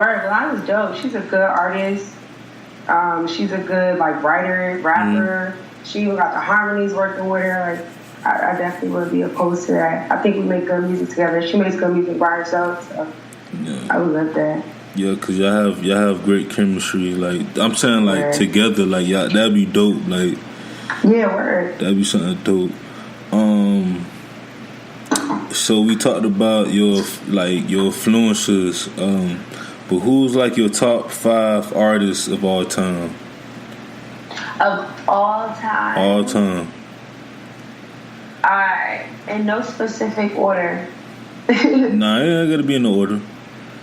Delana's dope. She's a good artist. She's a good writer, rapper. She even got the harmonies working with her. I definitely would be opposed to that. I think we make good music together. She makes good music by herself, so I would love that. Yeah, cause y'all have great chemistry. I'm saying, together, y'all, that'd be dope. Yeah, word. That'd be something dope. So we talked about your influencers. But who's your top 5 artists of all time? Of all time. All time. Alright, in no specific order. Nah, it ain't gotta be in no order.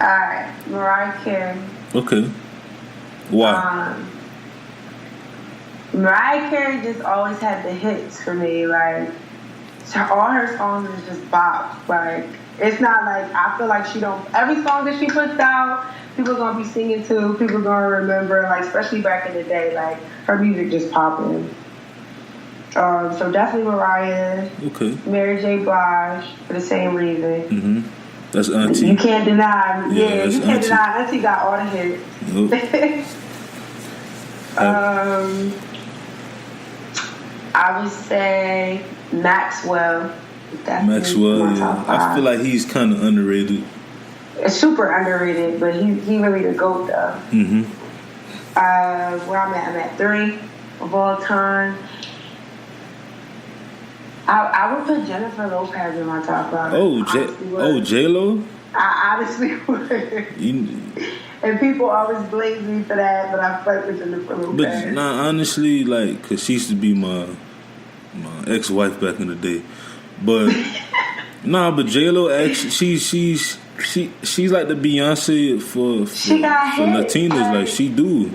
Alright, Mariah Carey. Okay. Why? Mariah Carey just always had the hits for me. All her songs is just bop. It's not I feel like she don't. Every song that she puts out, people gonna be singing to. People gonna remember. Especially back in the day, her music just popping. So definitely Mariah. Okay. Mary J. Blige for the same reason. Mm-hmm. That's Auntie. You can't deny. Yeah, you can't Auntie. deny. Auntie got all the hits. Nope. I would say Maxwell. Maxwell, yeah. I feel like he's kind of underrated. It's super underrated, but he really the GOAT though. Mm-hmm. Where I'm at 3 of all time. I would put Jennifer Lopez in my top 5. J-Lo? I honestly would. And people always blame me for that, but I fuck with Jennifer Lopez. But honestly, cause she used to be my ex-wife back in the day. But but J-Lo actually she's like the Beyonce for Latinas. She do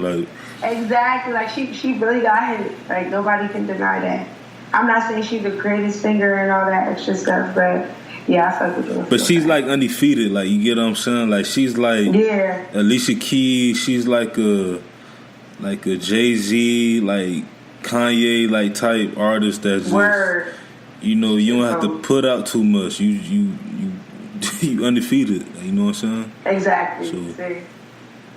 exactly. She really got hit. Nobody can deny that. I'm not saying she's the greatest singer and all that extra stuff, but yeah, I fuck with her. But she's undefeated. You get what I'm saying? She's Alicia Keys. She's a Jay-Z, Kanye type artist that's just, word. You don't have to put out too much. You undefeated. You know what I'm saying? Exactly.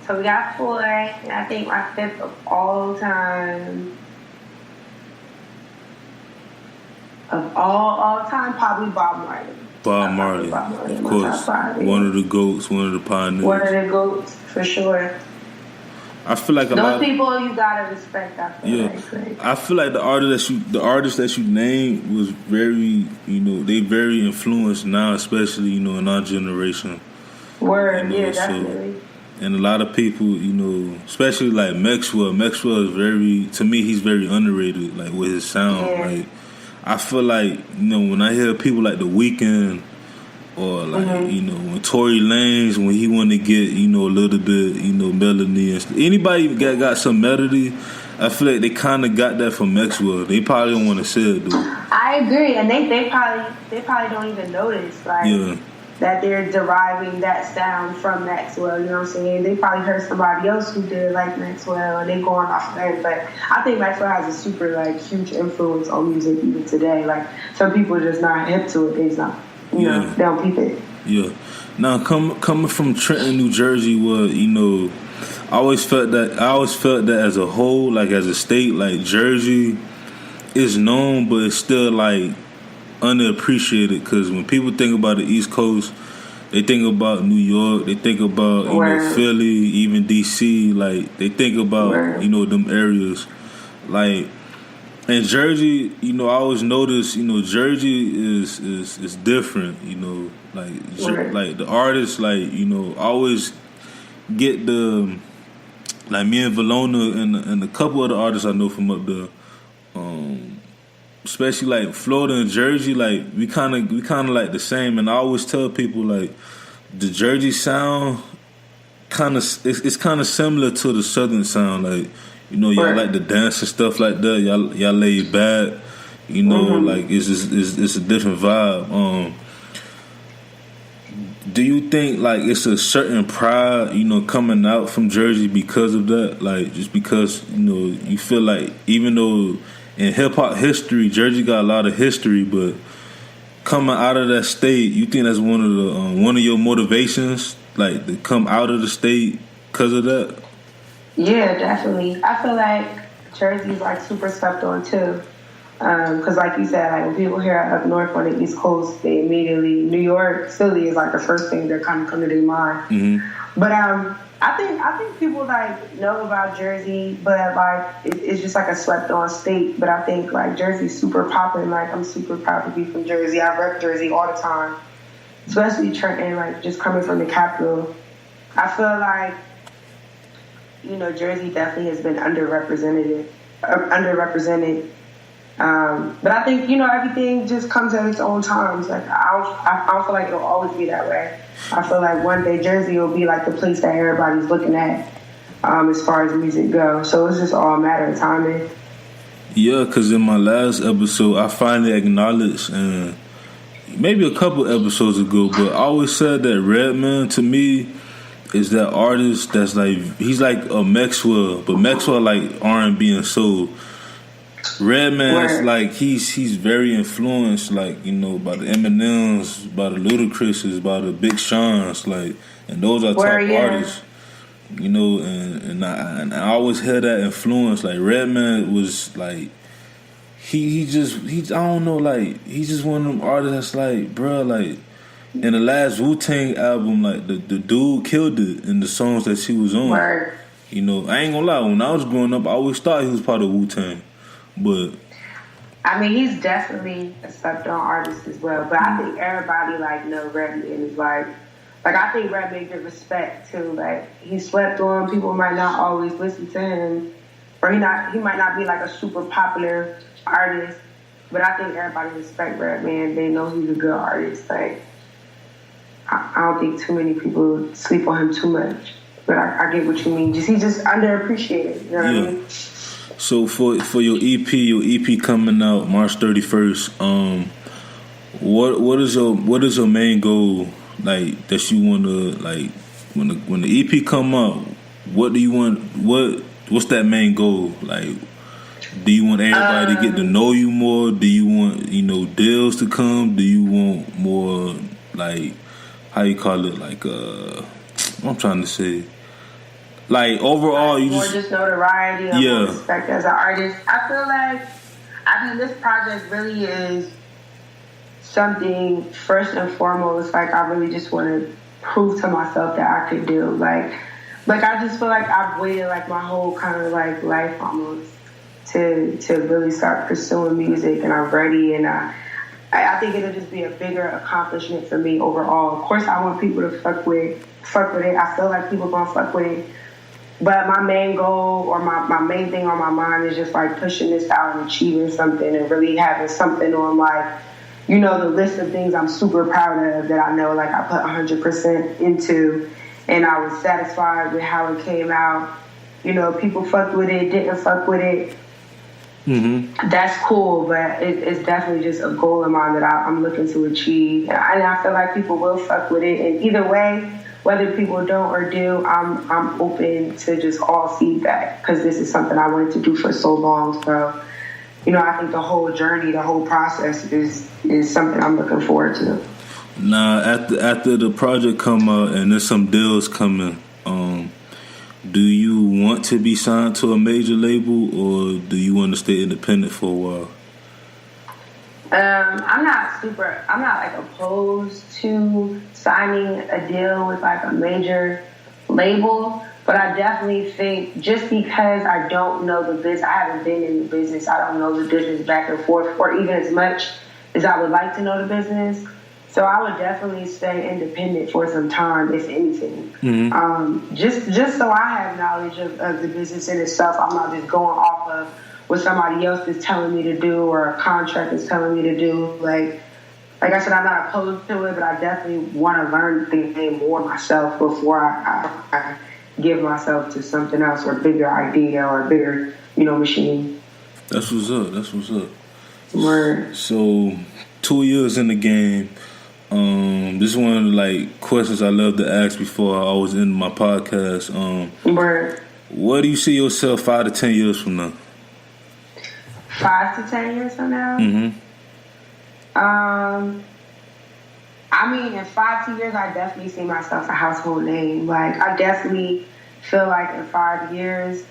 So we got 4, and I think my 5th of all time. Of all time, probably Bob Marley. Bob Marley, of course. One of the GOATs, one of the pioneers. One of the GOATs, for sure. I feel like those people you gotta respect. I feel like the artists that you named was very, they very influenced now, especially in our generation. Word, definitely. And a lot of people, especially Maxwell. Maxwell is to me, he's very underrated. With his sound, yeah. I feel when I hear people like The Weeknd or when Tory Lanez, when he want to get a little bit melody and anybody got some melody, I feel like they kind of got that from Maxwell. They probably don't want to say it though. I agree, and they probably don't even notice that they're deriving that sound from Maxwell. You know what I'm saying? They probably heard somebody else who did Maxwell, and they going off of that. But I think Maxwell has a super huge influence on music even today. Some people are just not hip to it. They not, they don't peep it. Yeah. Now coming from Trenton, New Jersey, where I always felt that as a whole, as a state, Jersey is known, but it's still underappreciated, because when people think about the East Coast, they think about New York, they think about Philly, even DC. They think about them areas. And Jersey, I always notice Jersey is different. The artists always get the me and Valona and a couple of the artists I know from up there. Especially Florida and Jersey, we kind of the same. And I always tell people the Jersey sound it's kind of similar to the Southern sound. Y'all like the dance and stuff like that. Y'all laid back. It's a different vibe. Do you think it's a certain pride coming out from Jersey because of that? Just because you feel even though in hip-hop history, Jersey got a lot of history, but coming out of that state, you think that's one of your motivations, like to come out of the state because of that? Yeah, definitely. I feel like Jersey's like super slept on too. Because like you said, like when people hear up north on the East Coast, they immediately New York, Philly is like the first thing that kind of come to their mind. Mm-hmm. But I think people like know about Jersey, but like it's just like a slept on state. But I think like Jersey's super popping. Like I'm super proud to be from Jersey. I rep Jersey all the time, especially Trenton. Like just coming from the capital, I feel like Jersey definitely has been underrepresented. But I think, everything just comes at its own times. Like, I don't feel like it'll always be that way. I feel like one day Jersey will be like the place that everybody's looking at as far as music goes. So it's just all a matter of timing. Yeah, because in my last episode, I finally acknowledged, and maybe a couple episodes ago, but I always said that Redman, to me, is that artist that's like, he's like a Maxwell, but Maxwell like R&B and soul. Redman's like he's very influenced, like by the Eminems, by the Ludacris's, by the Big Sean's, like, and those are top artists, and I always had that influence. Like Redman was like he I don't know, like he's just one of them artists that's like, bruh, like in the last Wu-Tang album, like the dude killed it in the songs that she was on. I ain't gonna lie, when I was growing up, I always thought he was part of Wu-Tang. But I mean, he's definitely a slept-on artist as well. But I think everybody know Redman is like I think Redman get respect too. Like he's slept on. People might not always listen to him, or he might not be like a super popular artist. But I think everybody respect Redman. They know he's a good artist. Like I don't think too many people sleep on him too much. But I get what you mean. He's just underappreciated. You know what I mean? So for your EP coming out March 31st, what is your main goal, like, that you want to, like, when the EP come out, what do you want, what's that main goal? Like, do you want everybody to get to know you more? Do you want, deals to come? Do you want more, like, how you call it, like, what I'm trying to say, like, overall, you more just notoriety and more respect as an artist. I feel like, this project really is something, first and foremost, like, I really just want to prove to myself that I could do. Like I just feel like I've waited, like, my whole kind of, like, life almost to really start pursuing music, and I'm ready, and I think it'll just be a bigger accomplishment for me overall. Of course, I want people to fuck with it. I feel like people gonna fuck with it. But my main goal, or my main thing on my mind, is just like pushing this out and achieving something, and really having something on, like, the list of things I'm super proud of, that I know, like, I put 100% into, and I was satisfied with how it came out. People fucked with it, didn't fuck with it. Mm-hmm. That's cool, but it's definitely just a goal of mine that I'm looking to achieve. And I feel like people will fuck with it, and either way, whether people don't or do, I'm open to just all feedback, because this is something I wanted to do for so long. So, I think the whole journey, the whole process is something I'm looking forward to. Now, after the project come out and there's some deals coming, do you want to be signed to a major label, or do you want to stay independent for a while? I'm not like opposed to signing a deal with like a major label, but I definitely think, just because I don't know the business, I haven't been in the business, I don't know the business back and forth, or even as much as I would like to know the business. So I would definitely stay independent for some time, if anything. Mm-hmm. Just so I have knowledge of the business in itself. I'm not just going off of what somebody else is telling me to do, or a contract is telling me to do. Like I said, I'm not opposed to it, but I definitely want to learn the game more myself before I give myself to something else, or a bigger idea, or a bigger, machine. That's what's up. Word. So 2 years in the game. This is one of the, like, questions I love to ask before I always end my podcast. Word. Where do you see yourself 5 to 10 years from now? 5 to 10 years from now? Mm-hmm. I mean, in 5 years, I definitely see myself a household name. Like, I definitely feel like in 5 years,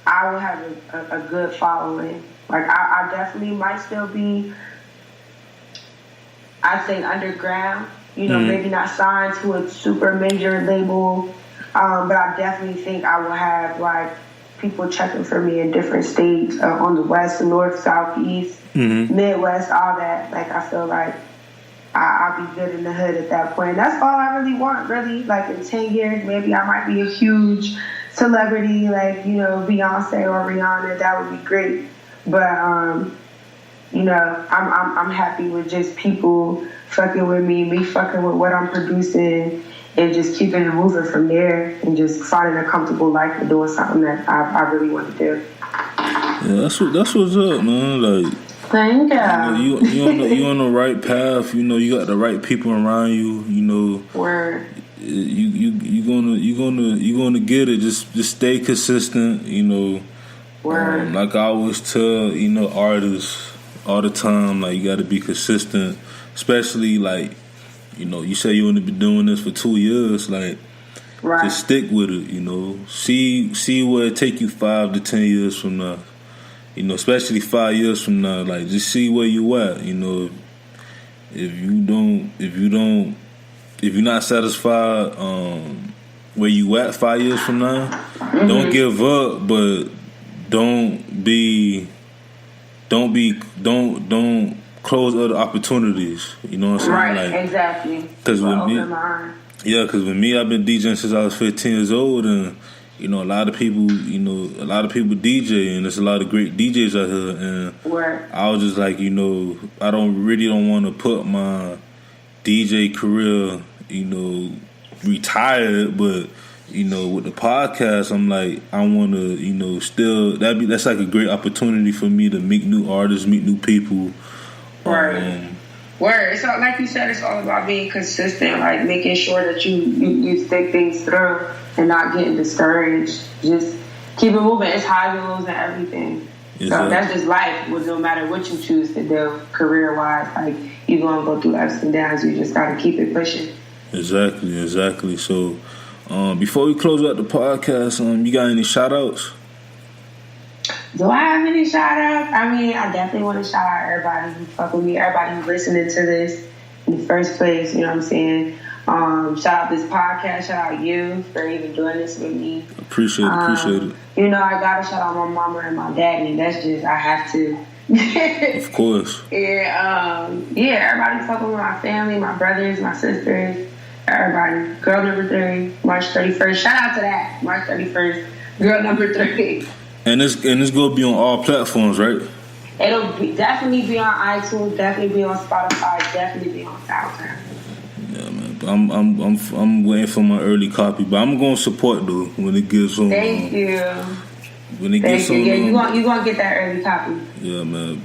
I will have a good following. Like, I definitely might still be, I'd say, underground. You know, maybe not signed to a super major label. But I definitely think I will have, like, people checking for me in different states, on the west, north, south, east, Midwest, all that. Like, I feel like I'll be good in the hood at that point. That's all I really want, really. Like, in 10 years, maybe I might be a huge celebrity, like, you know, Beyonce or Rihanna. That would be great. But, you know, I'm happy with just people fucking with me fucking with what I'm producing, and just keeping it moving from there, and just finding a comfortable life and doing something that I really want to do. Yeah, that's what's up, man. Like, thank you. You on the right path. You know, you got the right people around you. You know, word. You gonna get it. Just stay consistent. You know, word. Like I always tell, you know, artists all the time, like, you got to be consistent, especially, like, you know, you say you want to be doing this for 2 years, like, right. Just stick with it, you know. See where it take you 5 to 10 years from now, you know, especially 5 years from now. Like, just see where you at, you know. If you're not satisfied where you at 5 years from now, don't give up, but don't close other opportunities. You know what I'm saying? Right, like, exactly. Because with me, I've been DJing since I was 15 years old, and you know, a lot of people DJ, and there's a lot of great DJs out here. And I was just like, you know, I don't want to put my DJ career, you know, retired, but you know, with the podcast, I'm like, I want to, you know, still that's like a great opportunity for me to meet new artists, meet new people. Right. Word. So, like you said, it's all about being consistent, like making sure that you stick things through and not getting discouraged. Just keep it moving. It's highs and lows and everything. Exactly. So that's just life. No matter what you choose to do, career-wise, like, you're gonna go through ups and downs. You just gotta keep it pushing. Exactly. So, before we close out the podcast, you got any shout-outs? Do I have any shout-outs? I mean, I definitely want to shout out everybody who fuck with me, everybody who's listening to this in the first place, you know what I'm saying? Shout out this podcast, shout out you for even doing this with me. Appreciate it. You know, I gotta shout out my mama and my daddy. That's just, I have to. Of course. Yeah, everybody fucking with my family, my brothers, my sisters, everybody. Girl number 3, March 31st. Shout out to that. March 31st, girl number 3. And it's gonna be on all platforms, right? It'll definitely be on iTunes, definitely be on Spotify, definitely be on SoundCloud. Yeah, man. I'm waiting for my early copy, but I'm gonna support though when it gets on. Thank you. When it gets on. Yeah, you gonna get that early copy. Yeah, man.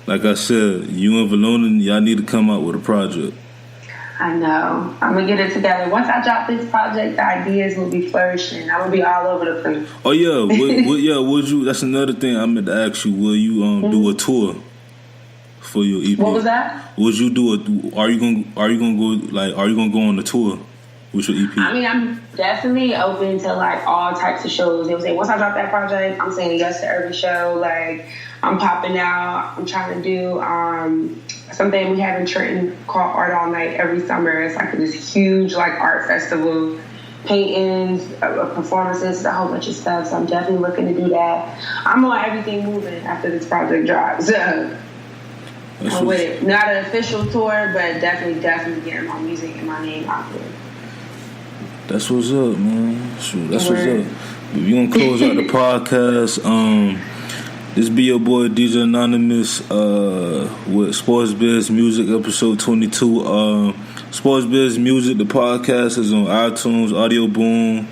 Like I said, you and Valona, y'all need to come out with a project. I know. I'm gonna get it together. Once I drop this project, the ideas will be flourishing. I'm gonna be all over the place. Oh yeah, would you? That's another thing I meant to ask you. Will you do a tour for your EP? What was that? Would you do Are you gonna go on the tour with your EP? I mean, I'm definitely open to like all types of shows. They would say once I drop that project, I'm saying yes to every show. Like, I'm popping out. I'm trying to do something we have in Trenton called Art All Night every summer. It's like this huge like art festival, paintings, performances, a whole bunch of stuff. So I'm definitely looking to do that. I'm on everything moving after this project drops. So I'm with it. Not an official tour, but definitely getting my music and my name out there. That's what's up, man. Sure, that's what's up. If you gonna close out the podcast, this be your boy DJ Anonymous with Sports Biz Music episode 22. Sports Biz Music, the podcast, is on iTunes, Audio Boom,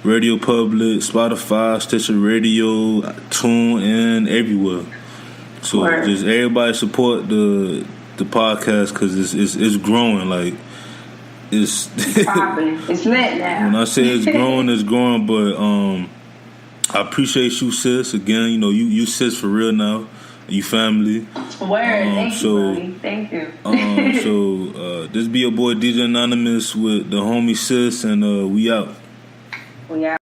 Radio Public, Spotify, Stitcher Radio, TuneIn, everywhere. So just everybody support the podcast because it's growing. Like, it's popping. It's lit now. When I say it's growing, but I appreciate you, sis. Again, you know, you sis for real now. You family. Word. Thank you. So this be your boy DJ Anonymous with the homie Sis, and we out. We out.